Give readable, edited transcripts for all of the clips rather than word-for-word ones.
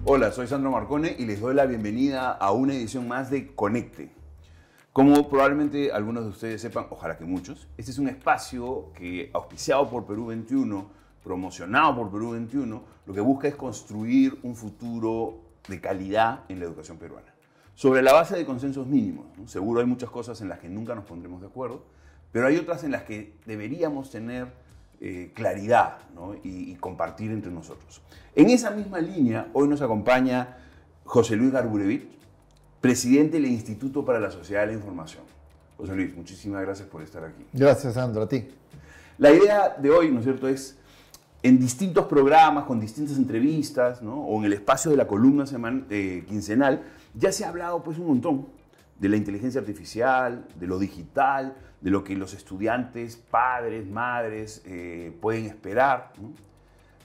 Hola, soy Sandro Marcone y les doy la bienvenida a una edición más de Conecte. Como probablemente algunos de ustedes sepan, ojalá que muchos, este es un espacio que, auspiciado por Perú 21, promocionado por Perú 21, lo que busca es construir un futuro de calidad en la educación peruana. Sobre la base de consensos mínimos, ¿no? Seguro hay muchas cosas en las que nunca nos pondremos de acuerdo, pero hay otras en las que deberíamos tener claridad, ¿no? y compartir entre nosotros. En esa misma línea, hoy nos acompaña José Luis Garburevich, presidente del Instituto para la Sociedad de la Información. José Luis, muchísimas gracias por estar aquí. Gracias, Sandro, a ti. La idea de hoy, ¿no es cierto?, es en distintos programas, con distintas entrevistas, ¿no? O en el espacio de la columna quincenal, ya se ha hablado pues un montón de la inteligencia artificial, de lo digital, de lo que los estudiantes, padres, madres pueden esperar, ¿no?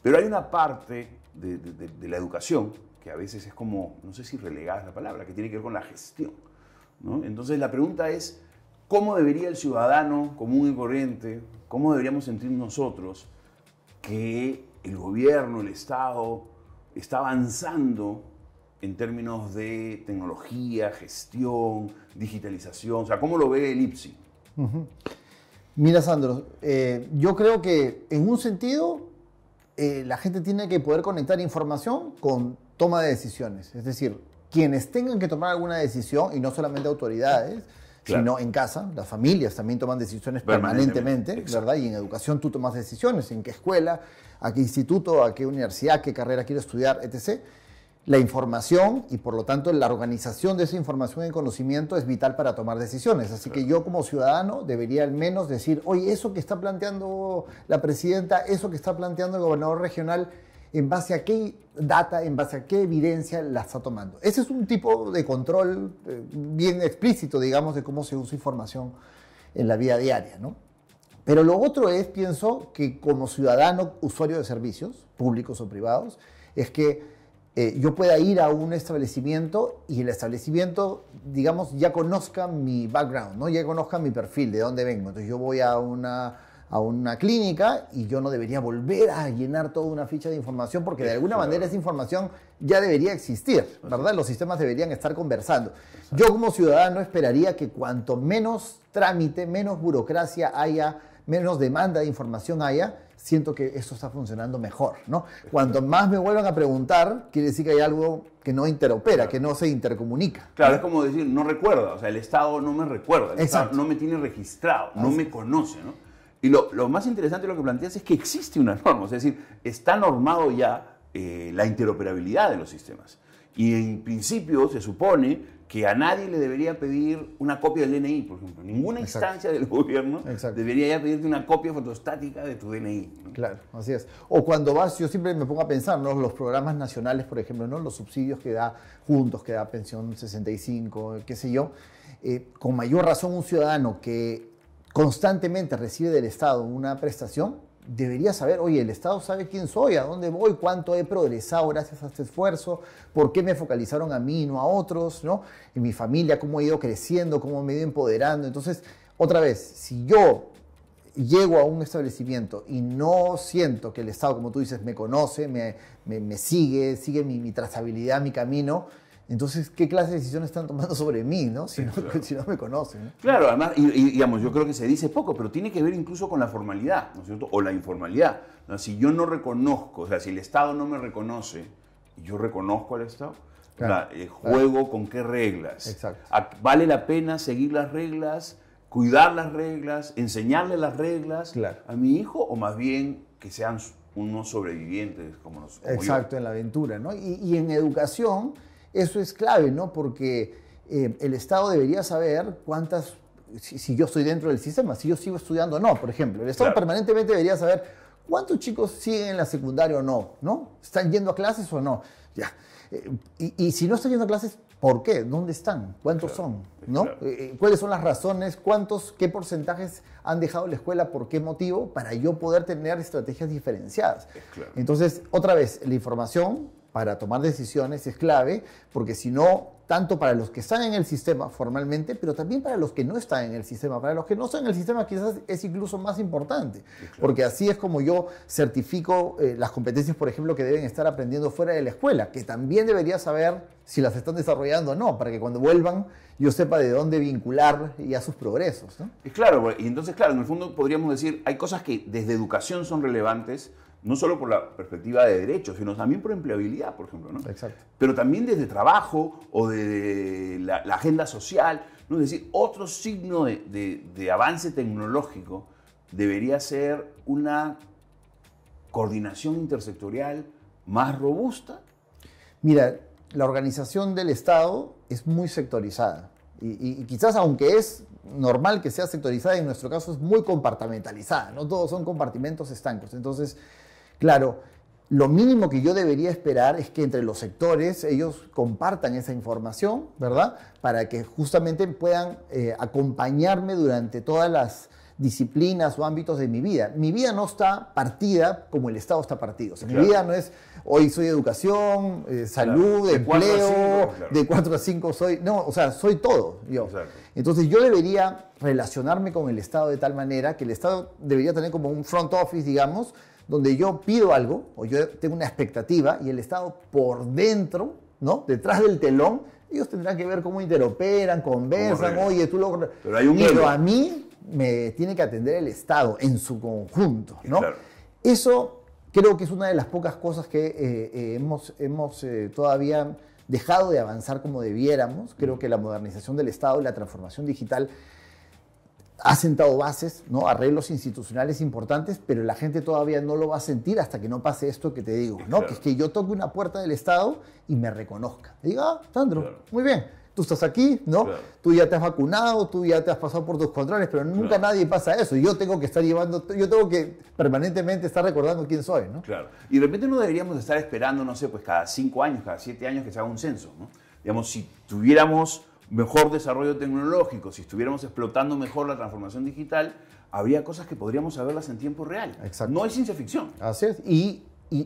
Pero hay una parte de la educación que a veces es como, no sé si relegada es la palabra, que tiene que ver con la gestión, ¿no? Entonces la pregunta es, ¿cómo debería el ciudadano común y corriente, cómo deberíamos sentir nosotros que el gobierno, el Estado, está avanzando en términos de tecnología, gestión, digitalización? O sea, ¿cómo lo ve el IPSI? Mira, Sandro, yo creo que en un sentido la gente tiene que poder conectar información con toma de decisiones. Es decir, quienes tengan que tomar alguna decisión, y no solamente autoridades, claro, sino en casa, las familias también toman decisiones permanentemente, ¿verdad? Y en educación tú tomas decisiones, en qué escuela, a qué instituto, a qué universidad, qué carrera quiero estudiar, etc. La información y por lo tanto la organización de esa información y conocimiento es vital para tomar decisiones. Así que yo como ciudadano debería al menos decir, oye, eso que está planteando la presidenta, eso que está planteando el gobernador regional, ¿en base a qué data, en base a qué evidencia la está tomando? Ese es un tipo de control bien explícito, digamos, de cómo se usa información en la vida diaria, ¿no? Pero lo otro es, pienso, que como ciudadano usuario de servicios, públicos o privados, es que yo pueda ir a un establecimiento y el establecimiento, digamos, ya conozca mi background, ¿no? Ya conozca mi perfil, de dónde vengo. Entonces yo voy a una clínica y yo no debería volver a llenar toda una ficha de información porque de alguna manera esa información ya debería existir, ¿verdad? Los sistemas deberían estar conversando. Yo como ciudadano esperaría que cuanto menos trámite, menos burocracia haya, menos demanda de información haya, siento que esto está funcionando mejor, ¿no? Cuanto más me vuelvan a preguntar, quiere decir que hay algo que no interopera, claro, que no se intercomunica. Claro, es como decir, no recuerda, o sea, el Estado no me recuerda, el Estado no me tiene registrado, no me conoce, ¿no? Y lo más interesante de lo que planteas es que existe una norma, es decir, está normado ya la interoperabilidad de los sistemas. Y en principio se supone que a nadie le debería pedir una copia del DNI, por ejemplo. Ninguna instancia del gobierno debería ya pedirte una copia fotostática de tu DNI, ¿no? Claro, así es. O cuando vas, yo siempre me pongo a pensar, ¿no? Los programas nacionales, por ejemplo, ¿no? Los subsidios que da Juntos, que da Pensión 65, qué sé yo. Con mayor razón un ciudadano que constantemente recibe del Estado una prestación, debería saber, oye, el Estado sabe quién soy, a dónde voy, cuánto he progresado gracias a este esfuerzo, por qué me focalizaron a mí y no a otros, ¿no? En mi familia, cómo he ido creciendo, cómo me he ido empoderando. Entonces, otra vez, si yo llego a un establecimiento y no siento que el Estado, como tú dices, me conoce, me sigue mi trazabilidad, mi camino, entonces, ¿qué clase de decisiones están tomando sobre mí, ¿no? Si no me conocen, ¿no? Claro, además, y digamos, yo creo que se dice poco, pero tiene que ver incluso con la formalidad, ¿no es cierto? O la informalidad, ¿no? Si yo no reconozco, o sea, si el Estado no me reconoce, y yo reconozco al Estado, claro, o sea, juego con qué reglas. Exacto. ¿Vale la pena seguir las reglas, cuidar las reglas, enseñarle las reglas a mi hijo, o más bien que sean unos sobrevivientes como Exacto, yo? En la aventura, ¿no? Y en educación eso es clave, ¿no? Porque el Estado debería saber cuántas, si yo estoy dentro del sistema, si yo sigo estudiando o no, por ejemplo. El Estado permanentemente debería saber cuántos chicos siguen en la secundaria o no, ¿no? ¿Están yendo a clases o no? Ya. Y si no están yendo a clases, ¿por qué? ¿Dónde están? ¿Cuántos son? ¿No? ¿Cuáles son las razones? ¿Qué porcentajes han dejado la escuela? ¿Por qué motivo? Para yo poder tener estrategias diferenciadas. Entonces, otra vez, la información para tomar decisiones es clave, porque si no, tanto para los que están en el sistema formalmente, pero también para los que no están en el sistema. Para los que no están en el sistema quizás es incluso más importante, claro, porque así es como yo certifico las competencias, por ejemplo, que deben estar aprendiendo fuera de la escuela, que también debería saber si las están desarrollando o no, para que cuando vuelvan yo sepa de dónde vincular ya sus progresos, ¿no? Es claro, y entonces, claro, en el fondo podríamos decir, hay cosas que desde educación son relevantes, no solo por la perspectiva de derechos, sino también por empleabilidad, por ejemplo, ¿no? Exacto. Pero también desde trabajo o de la agenda social, ¿no? Es decir, otro signo de avance tecnológico debería ser una coordinación intersectorial más robusta. Mira, la organización del Estado es muy sectorizada y quizás aunque es normal que sea sectorizada, en nuestro caso es muy compartimentalizada, no todos son compartimentos estancos. Entonces, claro, lo mínimo que yo debería esperar es que entre los sectores ellos compartan esa información, ¿verdad? Para que justamente puedan acompañarme durante todas las disciplinas o ámbitos de mi vida. Mi vida no está partida como el Estado está partido. O sea, claro, mi vida no es, hoy soy educación, salud, claro, empleo, de 4 a 5 soy... No, o sea, soy todo yo. Exacto. Entonces yo debería relacionarme con el Estado de tal manera que el Estado debería tener como un front office, digamos, donde yo pido algo o yo tengo una expectativa y el Estado por dentro, ¿no? Detrás del telón, ellos tendrán que ver cómo interoperan, conversan, oye, tú lo... Pero a mí me tiene que atender el Estado en su conjunto, ¿no? Claro. Eso creo que es una de las pocas cosas que hemos todavía dejado de avanzar como debiéramos. Creo que la modernización del Estado y la transformación digital ha sentado bases, ¿no? Arreglos institucionales importantes, pero la gente todavía no lo va a sentir hasta que no pase esto que te digo, ¿no? Claro. Que es que yo toque una puerta del Estado y me reconozca. Y diga, ah, Sandro, claro, muy bien, tú estás aquí, ¿no? Claro. Tú ya te has vacunado, tú ya te has pasado por tus controles, pero nunca nadie pasa eso. Yo tengo que estar yo tengo que permanentemente estar recordando quién soy, ¿no? Claro. Y de repente no deberíamos estar esperando, no sé, pues cada 5 años, cada 7 años que se haga un censo, ¿no? Digamos, si tuviéramos mejor desarrollo tecnológico, si estuviéramos explotando mejor la transformación digital, habría cosas que podríamos saberlas en tiempo real. Exacto. No es ciencia ficción. Así es. Y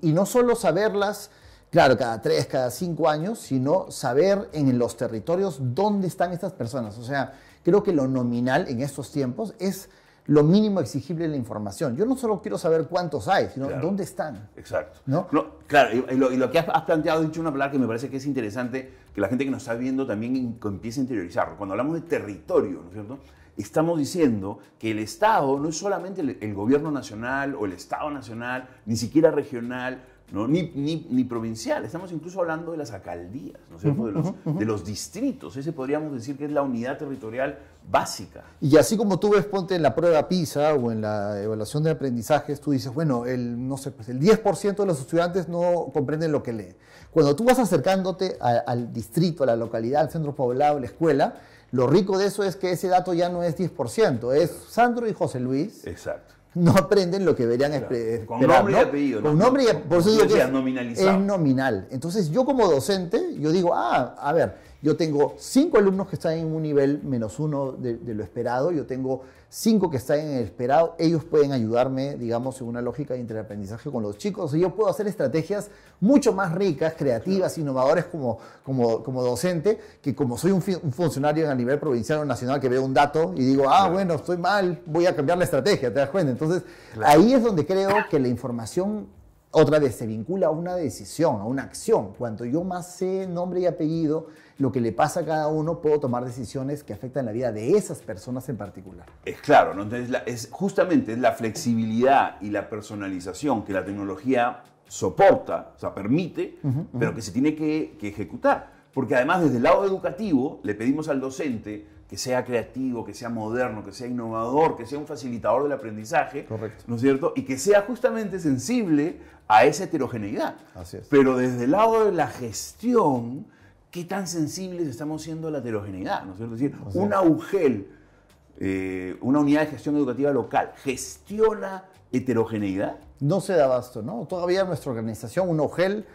no solo saberlas, claro, cada 3, cada 5 años, sino saber en los territorios dónde están estas personas. O sea, creo que lo nominal en estos tiempos es lo mínimo exigible en la información. Yo no solo quiero saber cuántos hay, sino claro, dónde están. Exacto. ¿No? Claro, y lo que has planteado, has dicho una palabra que me parece que es interesante, que la gente que nos está viendo también empiece a interiorizarlo. Cuando hablamos de territorio, ¿no es cierto?, estamos diciendo que el Estado no es solamente el gobierno nacional o el Estado nacional, ni siquiera regional, ¿no? ni provincial. Estamos incluso hablando de las alcaldías, ¿no es cierto?, de los distritos. Ese podríamos decir que es la unidad territorial básica. Y así como tú ves, ponte en la prueba PISA o en la evaluación de aprendizajes, tú dices, bueno, no sé, pues el 10% de los estudiantes no comprenden lo que leen. Cuando tú vas acercándote al distrito, a la localidad, al centro poblado, la escuela, lo rico de eso es que ese dato ya no es 10%, es Sandro y José Luis. Exacto. No aprenden lo que deberían esperar. Con nombre, ¿no?, y apellido. Con nombre y apellido. Por eso digo que es nominal. Entonces yo como docente, yo digo, a ver, yo tengo 5 alumnos que están en un nivel -1 de lo esperado, yo tengo 5 que están en el esperado, ellos pueden ayudarme, digamos, en una lógica de interaprendizaje con los chicos, y yo puedo hacer estrategias mucho más ricas, creativas, claro, innovadoras como docente, que como soy un funcionario a nivel provincial o nacional que veo un dato y digo, claro, bueno, estoy mal, voy a cambiar la estrategia, ¿te das cuenta? Entonces, claro, ahí es donde creo que la información otra vez se vincula a una decisión, a una acción. Cuando yo más sé nombre y apellido, lo que le pasa a cada uno, puedo tomar decisiones que afectan la vida de esas personas en particular. Es claro, ¿no? Entonces justamente es la flexibilidad y la personalización que la tecnología soporta, o sea, permite, pero que se tiene que ejecutar. Porque además desde el lado educativo le pedimos al docente que sea creativo, que sea moderno, que sea innovador, que sea un facilitador del aprendizaje, correcto, ¿no es cierto? Y que sea justamente sensible a esa heterogeneidad. Así es. Pero desde el lado de la gestión, ¿qué tan sensibles estamos siendo a la heterogeneidad? ¿No es cierto? Es decir, una UGEL, una unidad de gestión educativa local, ¿gestiona heterogeneidad? No se da abasto, ¿no? Todavía nuestra organización, una UGEL,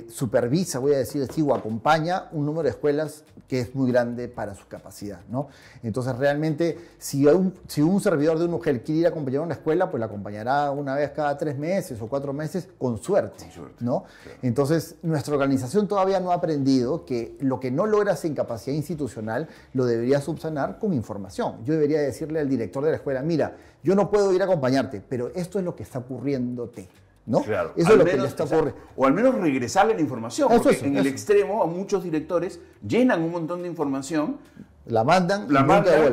supervisa, voy a decir así, o acompaña un número de escuelas que es muy grande para su capacidad, ¿no? Entonces, realmente, si un servidor de un UGEL quiere ir a acompañar a una escuela, pues la acompañará una vez cada 3 meses o 4 meses, con suerte, ¿no? Claro. Entonces, nuestra organización todavía no ha aprendido que lo que no logras en capacidad institucional lo debería subsanar con información. Yo debería decirle al director de la escuela, mira, yo no puedo ir a acompañarte, pero esto es lo que está ocurriéndote, ¿no? Claro. Eso es lo que le está ocurriendo. O al menos regresarle la información, porque en el extremo a muchos directores llenan un montón de información, la mandan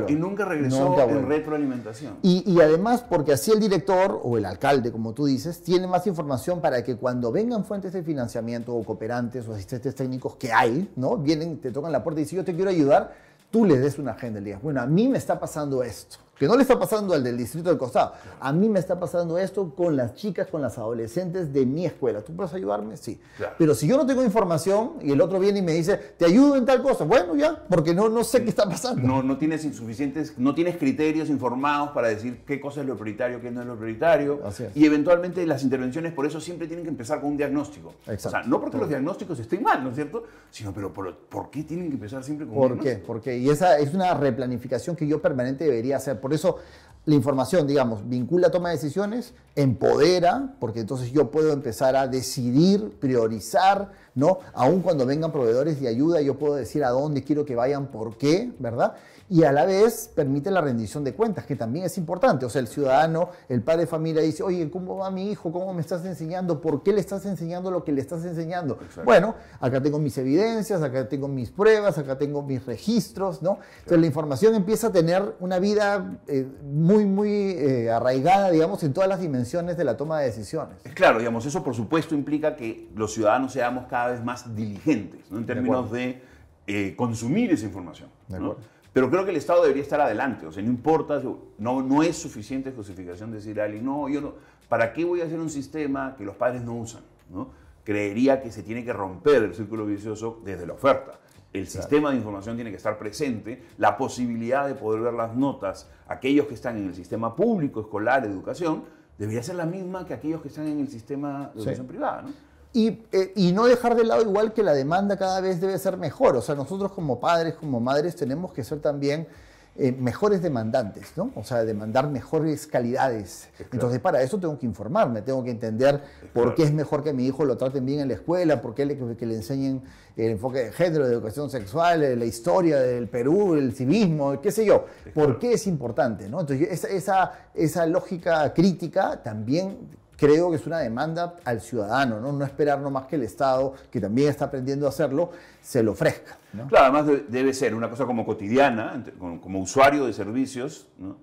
y nunca regresó en retroalimentación. Y además, porque así el director o el alcalde, como tú dices, tiene más información para que cuando vengan fuentes de financiamiento o cooperantes o asistentes técnicos que hay, ¿no? Vienen, te tocan la puerta y dicen, yo te quiero ayudar, tú les des una agenda y le digas, bueno, a mí me está pasando esto. Que no le está pasando al del distrito del costado. A mí me está pasando esto con las chicas, con las adolescentes de mi escuela. ¿Tú puedes ayudarme? Sí. Claro. Pero si yo no tengo información y el otro viene y me dice, te ayudo en tal cosa, bueno, ya, porque no sé qué está pasando. No tienes no tienes criterios informados para decir qué cosa es lo prioritario, qué no es lo prioritario. Y eventualmente las intervenciones por eso siempre tienen que empezar con un diagnóstico. Exacto. O sea, no porque los diagnósticos estén mal, ¿no es cierto? Sino, pero ¿por qué tienen que empezar siempre con un diagnóstico? ¿Por qué? Y esa es una replanificación que yo permanente debería hacer. Por eso la información, digamos, vincula toma de decisiones, empodera, porque entonces yo puedo empezar a decidir, priorizar, ¿no? Aun cuando vengan proveedores de ayuda, yo puedo decir a dónde quiero que vayan, por qué, ¿verdad? Y a la vez permite la rendición de cuentas, que también es importante. O sea, el ciudadano, el padre de familia dice, oye, ¿cómo va mi hijo? ¿Cómo me estás enseñando? ¿Por qué le estás enseñando lo que le estás enseñando? Exacto. Bueno, acá tengo mis evidencias, acá tengo mis pruebas, acá tengo mis registros, ¿no? Entonces la información empieza a tener una vida muy arraigada, digamos, en todas las dimensiones de la toma de decisiones. Claro, digamos, eso por supuesto implica que los ciudadanos seamos cada vez más diligentes, ¿no? En términos de consumir esa información, ¿no? Pero creo que el Estado debería estar adelante, o sea, no importa, no es suficiente justificación decir a alguien, no, ¿para qué voy a hacer un sistema que los padres no usan? ¿No? Creería que se tiene que romper el círculo vicioso desde la oferta. El sistema de información tiene que estar presente, la posibilidad de poder ver las notas, aquellos que están en el sistema público, escolar, de educación, debería ser la misma que aquellos que están en el sistema de educación privada, ¿no? Y no dejar de lado igual que la demanda cada vez debe ser mejor. O sea, nosotros como padres, como madres, tenemos que ser también mejores demandantes, ¿no? O sea, demandar mejores calidades. Claro. Entonces, para eso tengo que informarme, tengo que entender por qué es mejor que a mi hijo lo traten bien en la escuela, por qué que le enseñen el enfoque de género, de educación sexual, la historia del Perú, el civismo, qué sé yo. ¿Por qué es importante, ¿no? Entonces, esa lógica crítica también creo que es una demanda al ciudadano, ¿no? No esperar nomás que el Estado, que también está aprendiendo a hacerlo, se lo ofrezca, ¿no? Claro, además debe ser una cosa como cotidiana, como usuario de servicios, ¿no?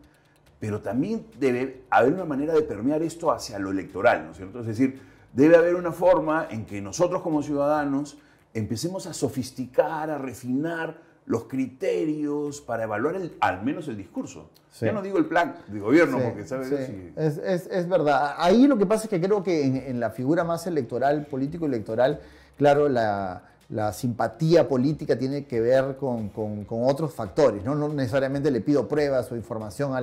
Pero también debe haber una manera de permear esto hacia lo electoral, ¿no es cierto? Es decir, debe haber una forma en que nosotros como ciudadanos empecemos a sofisticar, a refinar los criterios para evaluar al menos el discurso. Sí. Ya no digo el plan de gobierno, porque ¿sabes? Sí. Es verdad. Ahí lo que pasa es que creo que en la figura más electoral, político-electoral, claro, la simpatía política tiene que ver con otros factores, ¿no? No necesariamente le pido pruebas o información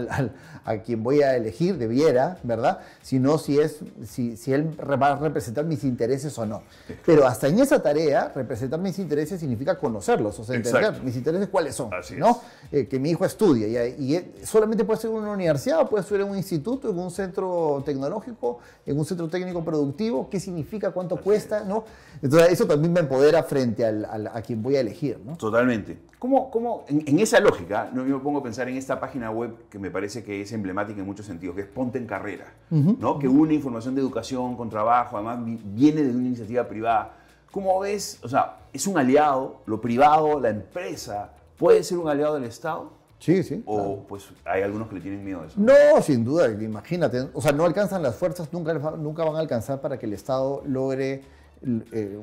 a quien voy a elegir, debiera, ¿verdad? Sino si él va a representar mis intereses o no. Pero hasta en esa tarea, representar mis intereses significa conocerlos, o sea, entender mis intereses cuáles son, ¿no? Que mi hijo estudie. Y solamente puede ser en una universidad, puede ser en un instituto, en un centro tecnológico, en un centro técnico productivo, qué significa, cuánto cuesta, ¿no? Entonces eso también me empodera frente a quien voy a elegir, ¿no? Totalmente. ¿Cómo en esa lógica, ¿no? Yo me pongo a pensar en esta página web que me parece que es emblemática en muchos sentidos, que es Ponte en Carrera, ¿no? Que une información de educación con trabajo, además viene de una iniciativa privada. ¿Cómo ves? O sea, ¿es un aliado, lo privado, la empresa, puede ser un aliado del Estado? Sí, sí. O claro, pues hay algunos que le tienen miedo a eso. No, sin duda, imagínate. O sea, no alcanzan las fuerzas, nunca van a alcanzar para que el Estado logre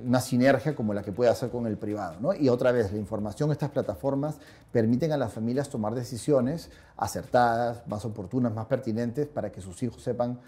una sinergia como la que puede hacer con el privado, ¿no? Y otra vez, la información, estas plataformas permiten a las familias tomar decisiones acertadas, más oportunas, más pertinentes, para que sus hijos sepan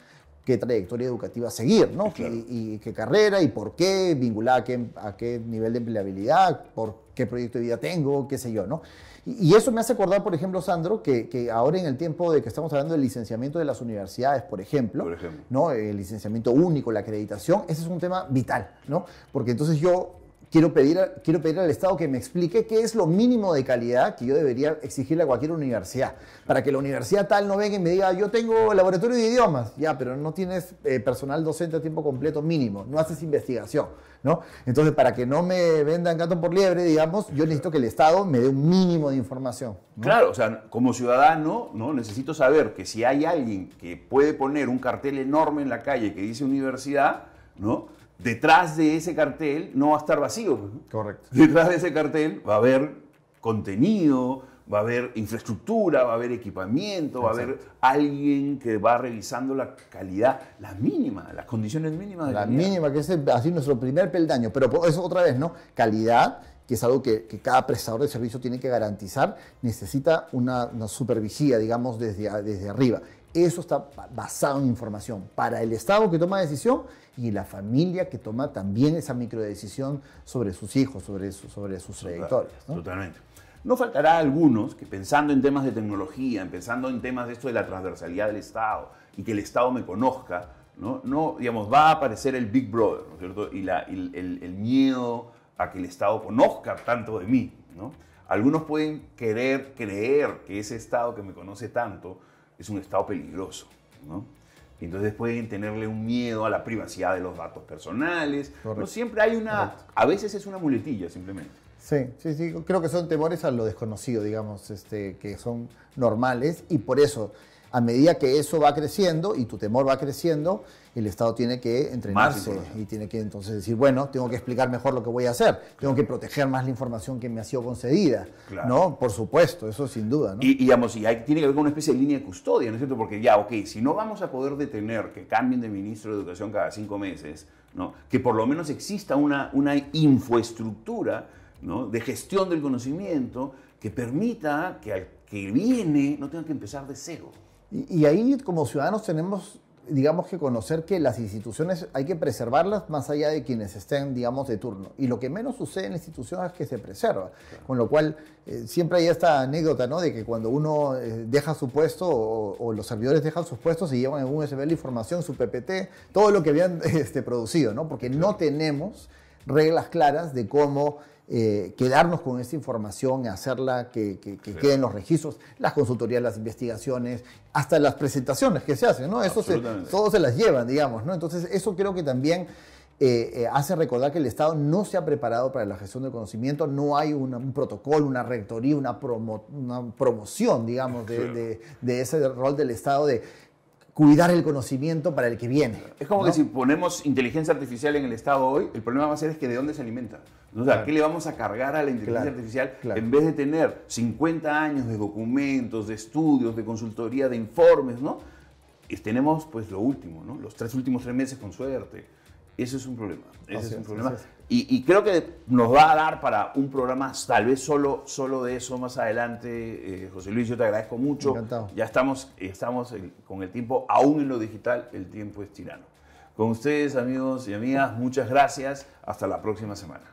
qué trayectoria educativa seguir, ¿no? Claro. Y qué carrera y por qué, vinculada a qué nivel de empleabilidad, por qué proyecto de vida tengo, qué sé yo, ¿no? Y eso me hace acordar, por ejemplo, Sandro, que ahora en el tiempo de que estamos hablando del licenciamiento de las universidades, por ejemplo, ¿no? El licenciamiento único, la acreditación, ese es un tema vital, ¿no? Porque entonces yo quiero pedir al Estado que me explique qué es lo mínimo de calidad que yo debería exigirle a cualquier universidad, para que la universidad tal no venga y me diga, yo tengo laboratorio de idiomas, ya, pero no tienes personal docente a tiempo completo mínimo, no haces investigación, ¿no? Entonces, para que no me vendan gato por liebre, digamos, yo necesito que el Estado me dé un mínimo de información, ¿no? Claro, o sea, como ciudadano, ¿no? Necesito saber que si hay alguien que puede poner un cartel enorme en la calle que dice universidad, ¿no? Detrás de ese cartel no va a estar vacío, ¿no? Correcto. Detrás de ese cartel va a haber contenido, va a haber infraestructura, va a haber equipamiento, va a haber alguien que va revisando la calidad, la mínima, las condiciones mínimas de La calidad. mínima, que es así nuestro primer peldaño. Pero eso otra vez, ¿no? Calidad, que es algo que cada prestador de servicio tiene que garantizar, necesita una supervisión, digamos, desde arriba. Eso está basado en información para el Estado que toma decisión y la familia que toma también esa microdecisión sobre sus hijos, sobre sus trayectorias, ¿no? Totalmente. No faltará algunos que pensando en temas de tecnología, pensando en temas de esto de la transversalidad del Estado y que el Estado me conozca, no digamos, va a aparecer el Big Brother, ¿no es cierto? Y el miedo a que el Estado conozca tanto de mí, ¿no? Algunos pueden querer creer que ese Estado que me conoce tanto es un Estado peligroso, ¿no? Y entonces pueden tenerle un miedo a la privacidad de los datos personales. No siempre hay a veces es una muletilla simplemente. Sí, creo que son temores a lo desconocido, digamos, que son normales y por eso, a medida que eso va creciendo y tu temor va creciendo, el Estado tiene que entrenarse y tiene que entonces decir, bueno, tengo que explicar mejor lo que voy a hacer, tengo que proteger más la información que me ha sido concedida, ¿no? Por supuesto, eso sin duda, ¿no? Y digamos, tiene que haber una especie de línea de custodia, ¿no es cierto? Porque ya, ok, si no vamos a poder detener que cambien de ministro de Educación cada 5 meses, ¿no? Que por lo menos exista una infraestructura, ¿no? De gestión del conocimiento que permita que al que viene no tenga que empezar de cero. Y ahí como ciudadanos tenemos, digamos, que conocer que las instituciones hay que preservarlas más allá de quienes estén, digamos, de turno. Y lo que menos sucede en la institución es que se preserva. Claro. Con lo cual, siempre hay esta anécdota, ¿no? De que cuando uno deja su puesto o los servidores dejan sus puestos y llevan en un USB la información, su PPT, todo lo que habían producido, ¿no? Porque no tenemos reglas claras de cómo quedarnos con esta información, hacerla que quede en los registros, las consultorías, las investigaciones, hasta las presentaciones que se hacen, ¿no? Eso todos se las llevan, digamos, ¿no? Entonces, eso creo que también hace recordar que el Estado no se ha preparado para la gestión del conocimiento, no hay un protocolo, una rectoría, una promoción, digamos, de ese rol del Estado de cuidar el conocimiento para el que viene. Es como, ¿no?, que si ponemos inteligencia artificial en el Estado hoy, el problema va a ser es que de dónde se alimenta. O sea, ¿qué le vamos a cargar a la inteligencia artificial en vez de tener 50 años de documentos, de estudios, de consultoría, de informes, ¿no? Tenemos pues lo último, ¿no? Los últimos 3 meses con suerte. Eso es un problema. Ese es un problema. Y creo que nos va a dar para un programa, tal vez solo de eso más adelante. José Luis, yo te agradezco mucho. Encantado. Ya estamos con el tiempo, aún en lo digital, el tiempo es tirano. Con ustedes, amigos y amigas, muchas gracias. Hasta la próxima semana.